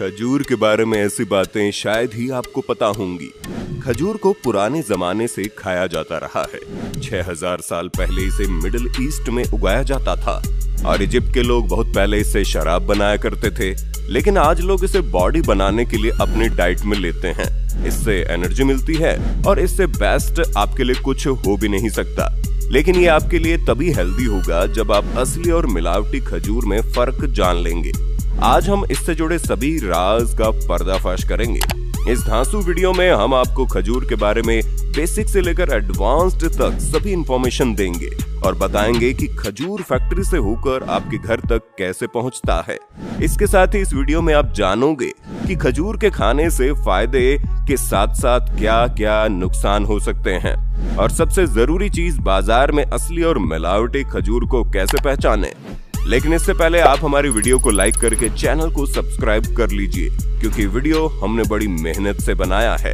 खजूर के बारे में ऐसी बातें शायद ही आपको पता होंगी। खजूर को पुराने जमाने से खाया जाता रहा है। 6000 साल पहले इसे मिडिल ईस्ट में उगाया जाता था और इजिप्ट के लोग बहुत पहले इससे शराब बनाया करते थे, लेकिन आज लोग इसे बॉडी बनाने के लिए अपनी डाइट में लेते हैं। इससे एनर्जी मिलती है और इससे बेस्ट आपके लिए कुछ हो भी नहीं सकता। लेकिन ये आपके लिए तभी हेल्दी होगा जब आप असली और मिलावटी खजूर में फर्क जान लेंगे। आज हम इससे जुड़े सभी राज का पर्दाफाश करेंगे। इस धांसू वीडियो में हम आपको खजूर के बारे में बेसिक से लेकर एडवांस्ड तक सभी इंफॉर्मेशन देंगे और बताएंगे कि खजूर फैक्ट्री से होकर आपके घर तक कैसे पहुंचता है। इसके साथ ही इस वीडियो में आप जानोगे कि खजूर के खाने से फायदे के साथ साथ क्या क्या नुकसान हो सकते हैं, और सबसे जरूरी चीज, बाजार में असली और मिलावटी खजूर को कैसे पहचाने। लेकिन इससे पहले आप हमारी वीडियो को लाइक करके चैनल को सब्सक्राइब कर लीजिए, क्योंकि वीडियो हमने बड़ी मेहनत से बनाया है।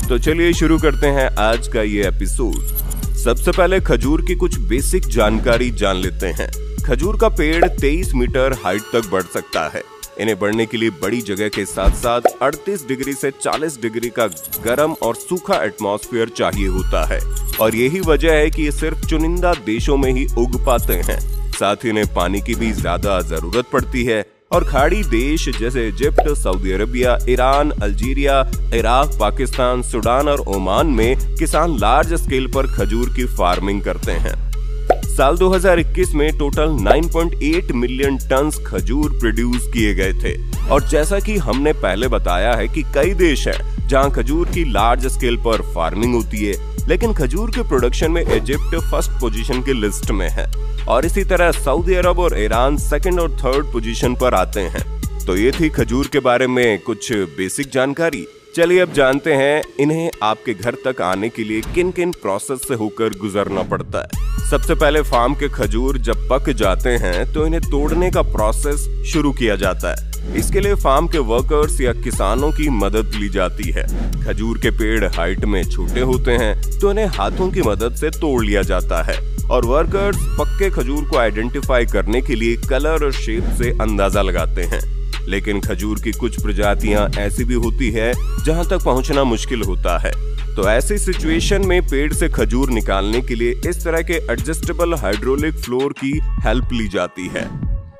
तो चलिए शुरू करते हैं आज का ये एपिसोड। सबसे पहले खजूर की कुछ बेसिक जानकारी जान लेते हैं। खजूर का पेड़ 23 मीटर हाइट तक बढ़ सकता है। इन्हें बढ़ने के लिए बड़ी जगह के साथ साथ 38 डिग्री से 40 डिग्री का गर्म और सूखा एटमॉस्फेयर चाहिए होता है, और यही वजह है कि ये सिर्फ चुनिंदा देशों में ही उग पाते हैं। साथ ही इन्हें पानी की भी ज्यादा जरूरत पड़ती है, और खाड़ी देश जैसे Egypt, Saudi Arabia, Iran, Algeria, Iraq, Pakistan, Sudan और ओमान में किसान लार्ज स्केल पर खजूर की फार्मिंग करते हैं। साल 2021 में टोटल 9.8 मिलियन टन खजूर प्रोड्यूस किए गए थे। और जैसा कि हमने पहले बताया है कि कई देश हैं जहां खजूर की लार्ज स्केल पर फार्मिंग होती है, लेकिन खजूर के प्रोडक्शन में इजिप्ट फर्स्ट पोजीशन की लिस्ट में है, और इसी तरह सऊदी अरब और ईरान सेकंड और थर्ड पोजीशन पर आते हैं। तो ये थी खजूर के बारे में कुछ बेसिक जानकारी। चलिए अब जानते हैं इन्हें आपके घर तक आने के लिए किन किन प्रोसेस से होकर गुजरना पड़ता है। सबसे पहले फार्म के खजूर जब पक जाते हैं तो इन्हें तोड़ने का प्रोसेस शुरू किया जाता है। इसके लिए फार्म के वर्कर्स या किसानों की मदद ली जाती है। खजूर के पेड़ हाइट में छोटे होते हैं तो इन्हें हाथों की मदद से तोड़ लिया जाता है, और वर्कर्स पक्के खजूर को आइडेंटिफाई करने के लिए कलर और शेप से अंदाजा लगाते हैं। लेकिन खजूर की कुछ प्रजातियां ऐसी भी होती है जहां तक पहुंचना मुश्किल होता है। तो ऐसी सिचुएशन में पेड़ से खजूर निकालने के लिए इस तरह के एडजस्टेबल हाइड्रोलिक फ्लोर की हेल्प ली जाती है।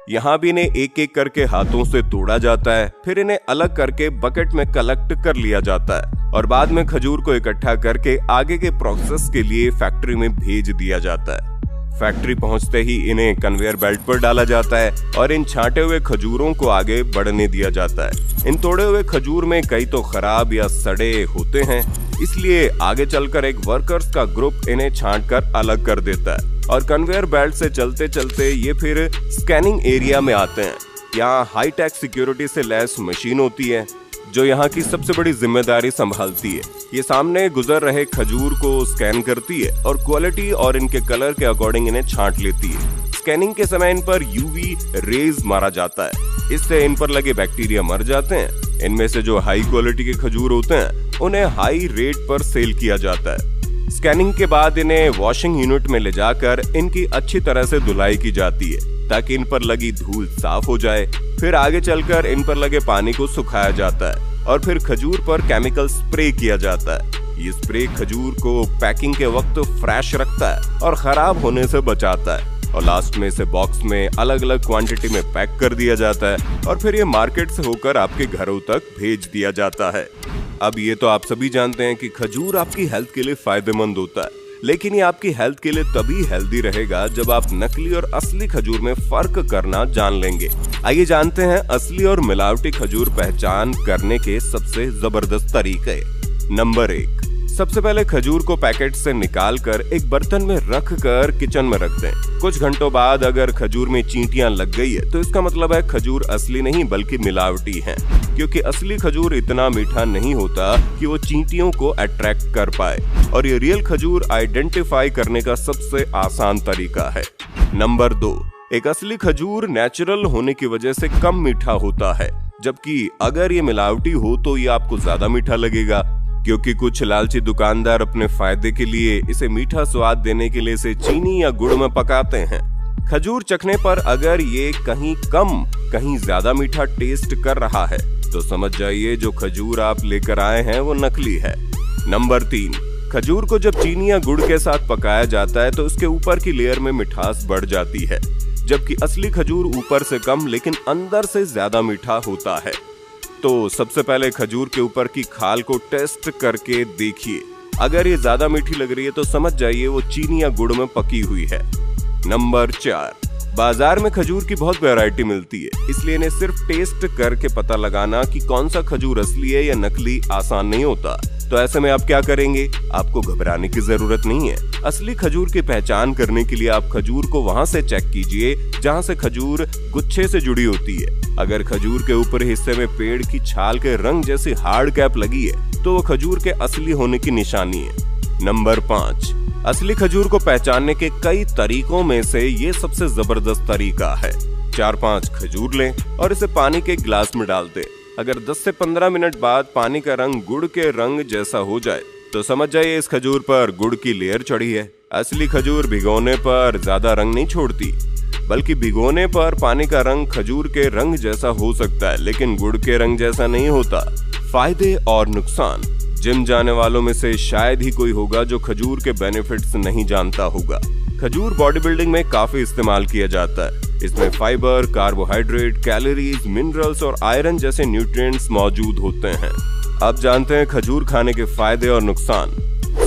यहाँ भी इन्हें एक एक करके हाथों से तोड़ा जाता है, फिर इन्हें अलग करके बकेट में कलेक्ट कर लिया जाता है, और बाद में खजूर को इकट्ठा करके आगे के प्रोसेस के लिए फैक्ट्री में भेज दिया जाता है। फैक्ट्री पहुंचते ही इन्हें कन्वेयर बेल्ट पर डाला जाता है और इन छांटे हुए खजूरों को आगे बढ़ने दिया जाता है। इन तोड़े हुए खजूर में कई तो खराब या सड़े होते हैं, इसलिए आगे चलकर एक वर्कर्स का ग्रुप इन्हें छांट कर अलग कर देता है, और कन्वेयर बेल्ट से चलते चलते ये फिर स्कैनिंग एरिया में आते हैं। यहाँ हाईटेक सिक्योरिटी से लैस मशीन होती है जो यहाँ की सबसे बड़ी जिम्मेदारी संभालती है। ये सामने गुजर रहे खजूर को स्कैन करती है और क्वालिटी और इनके कलर के अकॉर्डिंग इन्हें छांट लेती है। स्कैनिंग के समय इन पर यूवी रेज मारा जाता है, इससे इन पर लगे बैक्टीरिया मर जाते हैं। इनमें से जो हाई क्वालिटी के खजूर होते हैं उन्हें हाई रेट पर सेल किया जाता है। स्कैनिंग के बाद इन्हें वॉशिंग यूनिट में ले जाकर इनकी अच्छी तरह से धुलाई की जाती है ताकि इन पर लगी धूल साफ हो जाए। फिर आगे चलकर इन पर लगे पानी को सुखाया जाता है और फिर खजूर पर केमिकल स्प्रे किया जाता है। ये स्प्रे खजूर को पैकिंग के वक्त फ्रेश रखता है और खराब होने से बचाता है, और लास्ट में इसे बॉक्स में अलग अलग क्वांटिटी में पैक कर दिया जाता है, और फिर ये मार्केट से होकर आपके घरों तक भेज दिया जाता है। अब ये तो आप सभी जानते हैं कि खजूर आपकी हेल्थ के लिए फायदेमंद होता है, लेकिन ये आपकी हेल्थ के लिए तभी हेल्दी रहेगा जब आप नकली और असली खजूर में फर्क करना जान लेंगे। आइए जानते हैं असली और मिलावटी खजूर पहचान करने के सबसे जबरदस्त तरीके। नंबर 1, सबसे पहले खजूर को पैकेट से निकालकर एक बर्तन में रख कर किचन में रख दें। कुछ घंटों बाद अगर खजूर में चींटियां लग गई है तो इसका मतलब है खजूर असली नहीं बल्कि मिलावटी है, क्योंकि असली खजूर इतना मीठा नहीं होता कि वो चींटियों को अट्रैक्ट कर पाए, और ये रियल खजूर आइडेंटिफाई करने का सबसे आसान तरीका है। नंबर 2, एक असली खजूर नेचुरल होने की वजह से कम मीठा होता है, जबकि अगर ये मिलावटी हो तो ये आपको ज्यादा मीठा लगेगा, क्योंकि कुछ लालची दुकानदार अपने फायदे के लिए इसे मीठा स्वाद देने के लिए इसे चीनी या गुड़ में पकाते हैं। खजूर चखने पर अगर ये कहीं कम कहीं ज्यादा मीठा टेस्ट कर रहा है तो समझ जाइए जो खजूर आप लेकर आए हैं वो नकली है। नंबर 3, खजूर को जब चीनी या गुड़ के साथ पकाया जाता है तो उसके ऊपर की लेयर में मिठास बढ़ जाती है, जबकि असली खजूर ऊपर से कम लेकिन अंदर से ज्यादा मीठा होता है। तो सबसे पहले खजूर के ऊपर की खाल को टेस्ट करके देखिए, अगर ये ज्यादा मीठी लग रही है तो समझ जाइए वो चीनी या गुड़ में पकी हुई है। नंबर 4, बाजार में खजूर की बहुत वैरायटी मिलती है, इसलिए इन्हें सिर्फ टेस्ट करके पता लगाना कि कौन सा खजूर असली है या नकली आसान नहीं होता। तो ऐसे में आप क्या करेंगे, आपको घबराने की जरूरत नहीं है। असली खजूर की पहचान करने के लिए आप खजूर को वहां से चेक कीजिए जहां से खजूर गुच्छे से जुड़ी होती है। अगर खजूर के ऊपरी हिस्से में पेड़ की छाल के रंग जैसी हार्ड कैप लगी है तो वो खजूर के असली होने की निशानी है। नंबर 5, असली खजूर को पहचानने के कई तरीकों में से ये सबसे जबरदस्त तरीका है। 4-5 खजूर लें और इसे पानी के गिलास में डाल दें। अगर 10 से 15 मिनट बाद पानी का रंग गुड़ के रंग जैसा हो जाए तो समझ जाइए इस खजूर पर गुड़ की लेयर चढ़ी है। असली खजूर भिगोने पर ज्यादा रंग नहीं छोड़ती, बल्कि भिगोने पर पानी का रंग खजूर के रंग जैसा हो सकता है लेकिन गुड़ के रंग जैसा नहीं होता। फायदे और नुकसान, जिम जाने वालों में से शायद ही कोई होगा जो खजूर के बेनिफिट्स नहीं जानता होगा। खजूर बॉडी बिल्डिंग में काफी इस्तेमाल किया जाता है। इसमें फाइबर, कार्बोहाइड्रेट, कैलोरीज, मिनरल्स और आयरन जैसे न्यूट्रिएंट्स मौजूद होते हैं। अब जानते हैं खजूर खाने के फायदे और नुकसान।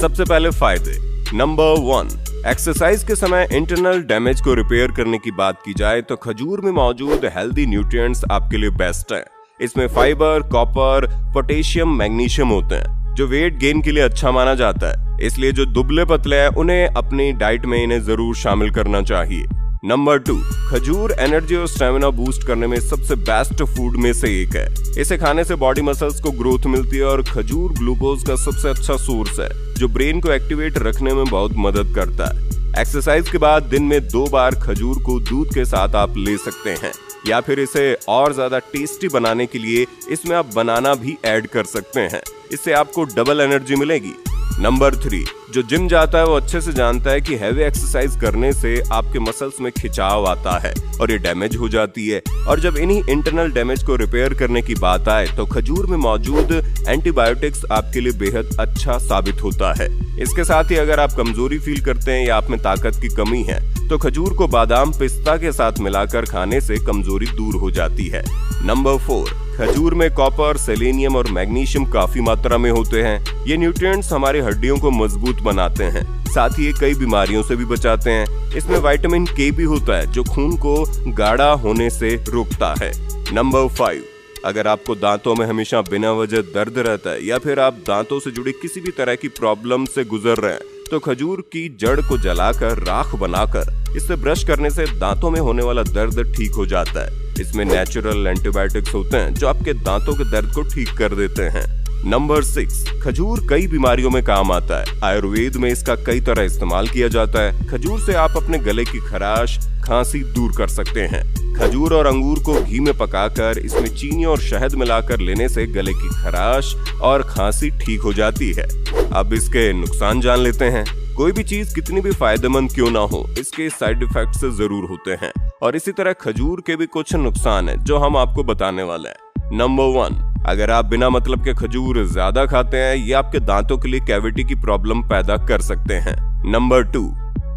सबसे पहले फायदे। नंबर 1, एक्सरसाइज के समय इंटरनल डैमेज को रिपेयर करने की बात की जाए तो खजूर में मौजूद हेल्दी न्यूट्रिएंट्स आपके लिए बेस्ट है। इसमें फाइबर, कॉपर, पोटेशियम, मैग्नीशियम होते हैं जो वेट गेन के लिए अच्छा माना जाता है, इसलिए जो दुबले पतले हैं उन्हें अपनी डाइट में इन्हें जरूर शामिल करना चाहिए। नंबर 2, खजूर एनर्जी और स्टेमिना बूस्ट करने में सबसे बेस्ट फूड में से एक है। इसे खाने से बॉडी मसल्स को ग्रोथ मिलती है और खजूर ग्लूकोज का सबसे अच्छा सोर्स है जो ब्रेन को एक्टिवेट रखने में बहुत मदद करता है। एक्सरसाइज के बाद दिन में 2 बार खजूर को दूध के साथ आप ले सकते हैं, या फिर इसे और ज्यादा टेस्टी बनाने के लिए इसमें आप बनाना भी ऐड कर सकते हैं। इससे आपको डबल एनर्जी मिलेगी। नंबर 3, जो जिम जाता है वो अच्छे से जानता है कि हैवी एक्सरसाइज करने से आपके मसल्स में खिंचाव आता है और ये डैमेज हो जाती है, और जब इन्हीं इंटरनल डैमेज को रिपेयर करने की बात आए तो खजूर में मौजूद एंटीबायोटिक्स आपके लिए बेहद अच्छा साबित होता है। इसके साथ ही अगर आप कमजोरी फील करते हैं या आप में ताकत की कमी है तो खजूर को बादाम, पिस्ता के साथ मिलाकर खाने से कमजोरी दूर हो जाती है। नंबर 4, खजूर में कॉपर, सेलेनियम और मैग्नीशियम काफी मात्रा में होते हैं। ये न्यूट्रिएंट्स हमारी हड्डियों को मजबूत बनाते हैं, साथ ही ये कई बीमारियों से भी बचाते हैं। इसमें विटामिन के भी होता है जो खून को गाढ़ा होने से रोकता है। नंबर 5, अगर आपको दांतों में हमेशा बिना वजह दर्द रहता है या फिर आप दांतों से जुड़ी किसी भी तरह की प्रॉब्लम से गुजर रहे हैं तो खजूर की जड़ को जलाकर राख बनाकर इससे ब्रश करने से दांतों में होने वाला दर्द ठीक हो जाता है। इसमें नेचुरल एंटीबायोटिक्स होते हैं जो आपके दांतों के दर्द को ठीक कर देते हैं। नंबर 6, खजूर कई बीमारियों में काम आता है। आयुर्वेद में इसका कई तरह इस्तेमाल किया जाता है। खजूर से आप अपने गले की खराश, खांसी दूर कर सकते हैं। खजूर और अंगूर को घी में पकाकर इसमें चीनी और शहद मिलाकर लेने से गले की खराश और खांसी ठीक हो जाती है। अब इसके नुकसान जान लेते हैं। कोई भी चीज कितनी भी फायदेमंद क्यों ना हो, इसके साइड इफेक्ट्स जरूर होते हैं, और इसी तरह खजूर के भी कुछ नुकसान हैं जो हम आपको बताने वाले हैं। नंबर 1, अगर आप बिना मतलब के खजूर ज्यादा खाते हैं ये आपके दांतों के लिए कैविटी की प्रॉब्लम पैदा कर सकते हैं। नंबर 2,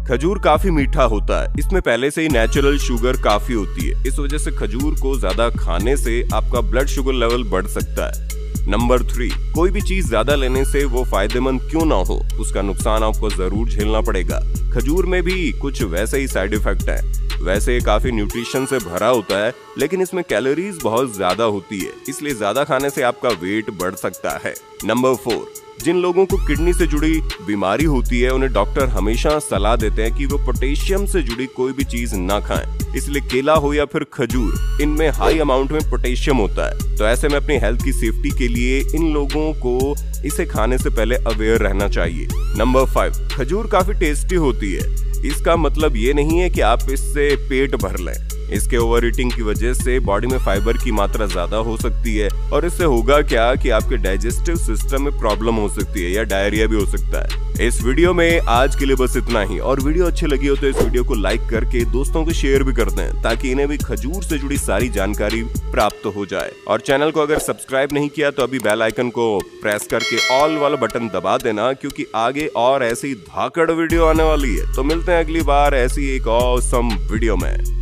खजूर काफी मीठा होता है। इसमें पहले से ही नेचुरल शुगर काफी होती है, इस वजह से खजूर को ज्यादा खाने से आपका ब्लड शुगर लेवल बढ़ सकता है। नंबर 3, कोई भी चीज ज्यादा लेने से वो फायदेमंद क्यों ना हो, उसका नुकसान आपको जरूर झेलना पड़ेगा। खजूर में भी कुछ वैसे ही साइड इफेक्ट है। वैसे ये काफी न्यूट्रिशन से भरा होता है, लेकिन इसमें कैलोरीज बहुत ज्यादा होती है, इसलिए ज्यादा खाने से आपका वेट बढ़ सकता है। नंबर 4, जिन लोगों को किडनी से जुड़ी बीमारी होती है उन्हें डॉक्टर हमेशा सलाह देते हैं कि वो पोटेशियम से जुड़ी कोई भी चीज ना खाएं। इसलिए केला हो या फिर खजूर, इनमें हाई अमाउंट में पोटेशियम होता है। तो ऐसे में अपनी हेल्थ की सेफ्टी के लिए इन लोगों को इसे खाने से पहले अवेयर रहना चाहिए। नंबर 5, खजूर काफी टेस्टी होती है। इसका मतलब ये नहीं है कि आप इससे पेट भर लें। इसके ओवर ईटिंग की वजह से बॉडी में फाइबर की मात्रा ज्यादा हो सकती है और इससे होगा क्या कि आपके डाइजेस्टिव सिस्टम में प्रॉब्लम हो सकती है या डायरिया भी हो सकता है। इस वीडियो में आज के लिए बस इतना ही, और वीडियो अच्छी लगी हो तो इस वीडियो को लाइक करके दोस्तों को शेयर भी कर दें ताकि इन्हें भी खजूर से जुड़ी सारी जानकारी प्राप्त हो जाए। और चैनल को अगर सब्सक्राइब नहीं किया तो अभी बेल आइकन को प्रेस करके ऑल वाला बटन दबा देना, क्योंकि आगे और ऐसी धाकड़ वीडियो आने वाली है। तो मिलते हैं अगली बार ऐसी एक ऑसम वीडियो में।